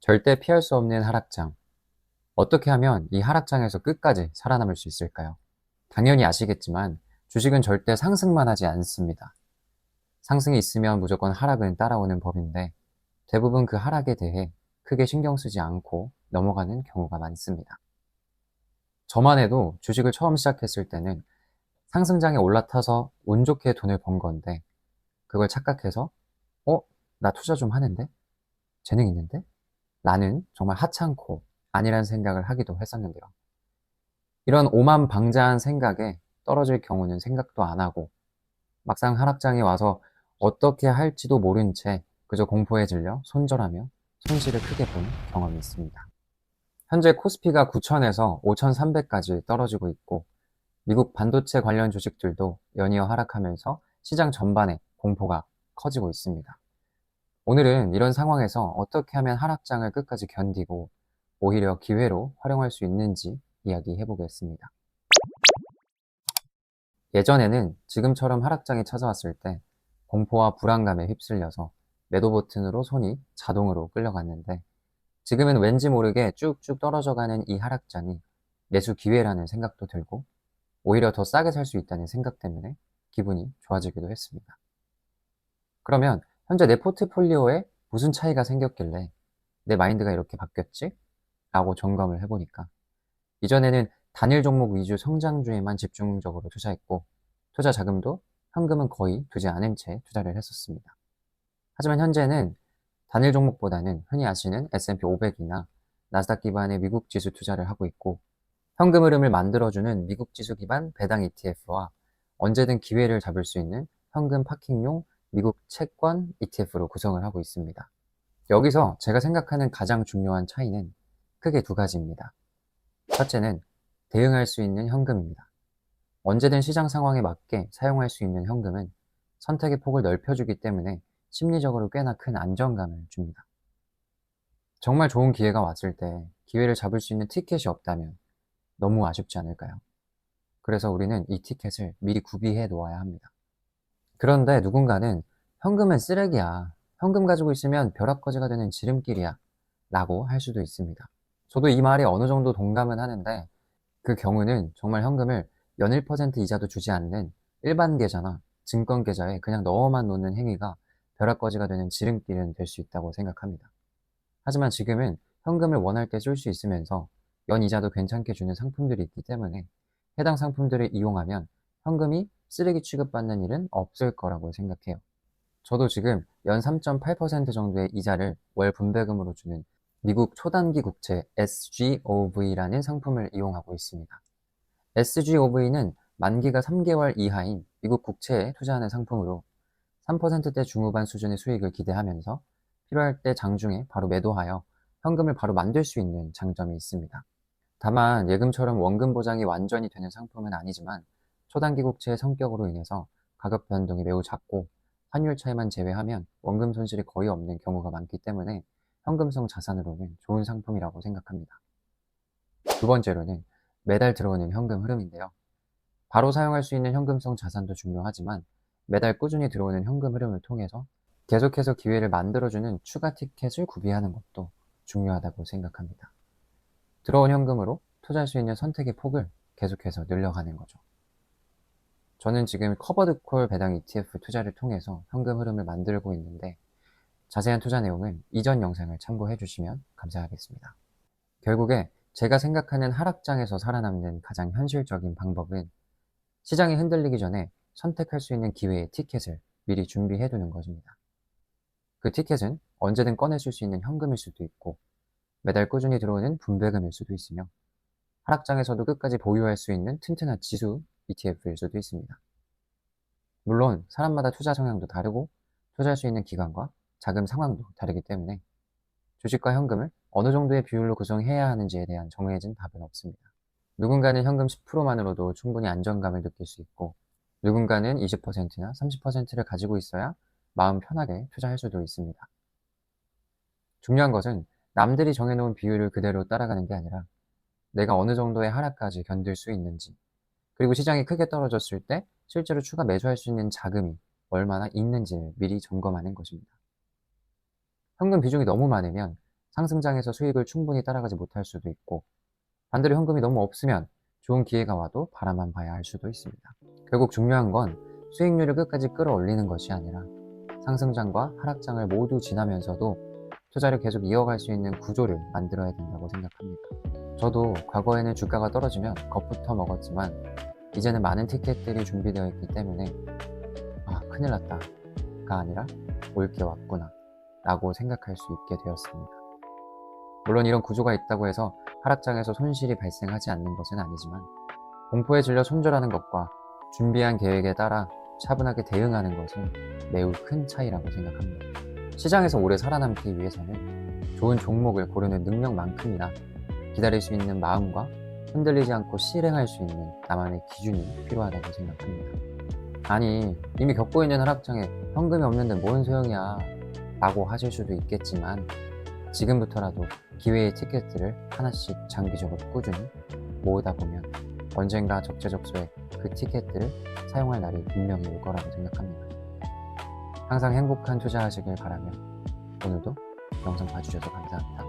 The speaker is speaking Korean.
절대 피할 수 없는 하락장. 어떻게 하면 이 하락장에서 끝까지 살아남을 수 있을까요? 당연히 아시겠지만 주식은 절대 상승만 하지 않습니다. 상승이 있으면 무조건 하락은 따라오는 법인데 대부분 그 하락에 대해 크게 신경 쓰지 않고 넘어가는 경우가 많습니다. 저만 해도 주식을 처음 시작했을 때는 상승장에 올라타서 운 좋게 돈을 번 건데 그걸 착각해서 나 투자 좀 하는데? 재능 있는데? 라는 정말 하찮고 아니란 생각을 하기도 했었는데요. 이런 오만방자한 생각에 떨어질 경우는 생각도 안 하고 막상 하락장에 와서 어떻게 할지도 모른 채 그저 공포에 질려 손절하며 손실을 크게 본 경험이 있습니다. 현재 코스피가 9,000에서 5,300까지 떨어지고 있고 미국 반도체 관련 주식들도 연이어 하락하면서 시장 전반에 공포가 커지고 있습니다. 오늘은 이런 상황에서 어떻게 하면 하락장을 끝까지 견디고 오히려 기회로 활용할 수 있는지 이야기해 보겠습니다. 예전에는 지금처럼 하락장이 찾아왔을 때 공포와 불안감에 휩쓸려서 매도 버튼으로 손이 자동으로 끌려갔는데 지금은 왠지 모르게 쭉쭉 떨어져가는 이 하락장이 매수 기회라는 생각도 들고 오히려 더 싸게 살 수 있다는 생각 때문에 기분이 좋아지기도 했습니다. 그러면 현재 내 포트폴리오에 무슨 차이가 생겼길래 내 마인드가 이렇게 바뀌었지? 라고 점검을 해보니까 이전에는 단일 종목 위주 성장주에만 집중적으로 투자했고 투자 자금도 현금은 거의 두지 않은 채 투자를 했었습니다. 하지만 현재는 단일 종목보다는 흔히 아시는 S&P 500이나 나스닥 기반의 미국 지수 투자를 하고 있고 현금 흐름을 만들어주는 미국 지수 기반 배당 ETF와 언제든 기회를 잡을 수 있는 현금 파킹용 미국 채권 ETF로 구성을 하고 있습니다. 여기서 제가 생각하는 가장 중요한 차이는 크게 두 가지입니다. 첫째는 대응할 수 있는 현금입니다. 언제든 시장 상황에 맞게 사용할 수 있는 현금은 선택의 폭을 넓혀주기 때문에 심리적으로 꽤나 큰 안정감을 줍니다. 정말 좋은 기회가 왔을 때 기회를 잡을 수 있는 티켓이 없다면 너무 아쉽지 않을까요? 그래서 우리는 이 티켓을 미리 구비해 놓아야 합니다. 그런데 누군가는 현금은 쓰레기야. 현금 가지고 있으면 벼락거지가 되는 지름길이야. 라고 할 수도 있습니다. 저도 이 말에 어느 정도 동감은 하는데 그 경우는 정말 현금을 연 1% 이자도 주지 않는 일반 계좌나 증권 계좌에 그냥 넣어만 놓는 행위가 벼락거지가 되는 지름길은 될 수 있다고 생각합니다. 하지만 지금은 현금을 원할 때 쓸 수 있으면서 연 이자도 괜찮게 주는 상품들이 있기 때문에 해당 상품들을 이용하면 현금이 쓰레기 취급받는 일은 없을 거라고 생각해요. 저도 지금 연 3.8% 정도의 이자를 월 분배금으로 주는 미국 초단기 국채 SGOV라는 상품을 이용하고 있습니다. SGOV는 만기가 3개월 이하인 미국 국채에 투자하는 상품으로 3%대 중후반 수준의 수익을 기대하면서 필요할 때 장중에 바로 매도하여 현금을 바로 만들 수 있는 장점이 있습니다. 다만 예금처럼 원금 보장이 완전히 되는 상품은 아니지만 초단기 국채의 성격으로 인해서 가격 변동이 매우 작고 환율 차이만 제외하면 원금 손실이 거의 없는 경우가 많기 때문에 현금성 자산으로는 좋은 상품이라고 생각합니다. 두 번째로는 매달 들어오는 현금 흐름인데요. 바로 사용할 수 있는 현금성 자산도 중요하지만 매달 꾸준히 들어오는 현금 흐름을 통해서 계속해서 기회를 만들어주는 추가 티켓을 구비하는 것도 중요하다고 생각합니다. 들어온 현금으로 투자할 수 있는 선택의 폭을 계속해서 늘려가는 거죠. 저는 지금 커버드콜 배당 ETF 투자를 통해서 현금 흐름을 만들고 있는데 자세한 투자 내용은 이전 영상을 참고해 주시면 감사하겠습니다. 결국에 제가 생각하는 하락장에서 살아남는 가장 현실적인 방법은 시장이 흔들리기 전에 선택할 수 있는 기회의 티켓을 미리 준비해 두는 것입니다. 그 티켓은 언제든 꺼내 쓸 수 있는 현금일 수도 있고 매달 꾸준히 들어오는 분배금일 수도 있으며 하락장에서도 끝까지 보유할 수 있는 튼튼한 지수 ETF일 수도 있습니다. 물론 사람마다 투자 성향도 다르고 투자할 수 있는 기간과 자금 상황도 다르기 때문에 주식과 현금을 어느 정도의 비율로 구성해야 하는지에 대한 정해진 답은 없습니다. 누군가는 현금 10%만으로도 충분히 안정감을 느낄 수 있고 누군가는 20%나 30%를 가지고 있어야 마음 편하게 투자할 수도 있습니다. 중요한 것은 남들이 정해놓은 비율을 그대로 따라가는 게 아니라 내가 어느 정도의 하락까지 견딜 수 있는지 그리고 시장이 크게 떨어졌을 때 실제로 추가 매수할 수 있는 자금이 얼마나 있는지를 미리 점검하는 것입니다. 현금 비중이 너무 많으면 상승장에서 수익을 충분히 따라가지 못할 수도 있고, 반대로 현금이 너무 없으면 좋은 기회가 와도 바라만 봐야 할 수도 있습니다. 결국 중요한 건 수익률을 끝까지 끌어올리는 것이 아니라 상승장과 하락장을 모두 지나면서도 투자를 계속 이어갈 수 있는 구조를 만들어야 된다고 생각합니다. 저도 과거에는 주가가 떨어지면 겁부터 먹었지만 이제는 많은 티켓들이 준비되어 있기 때문에 큰일 났다가 아니라 올 게 왔구나 라고 생각할 수 있게 되었습니다. 물론 이런 구조가 있다고 해서 하락장에서 손실이 발생하지 않는 것은 아니지만, 공포에 질려 손절하는 것과 준비한 계획에 따라 차분하게 대응하는 것은 매우 큰 차이라고 생각합니다. 시장에서 오래 살아남기 위해서는 좋은 종목을 고르는 능력만큼이나 기다릴 수 있는 마음과 흔들리지 않고 실행할 수 있는 나만의 기준이 필요하다고 생각합니다. 아니, 이미 겪고 있는 하락장에 현금이 없는데 뭔 소용이야 라고 하실 수도 있겠지만, 지금부터라도 기회의 티켓들을 하나씩 장기적으로 꾸준히 모으다 보면 언젠가 적재적소에 그 티켓들을 사용할 날이 분명히 올 거라고 생각합니다. 항상 행복한 투자하시길 바라며 오늘도 영상 봐주셔서 감사합니다.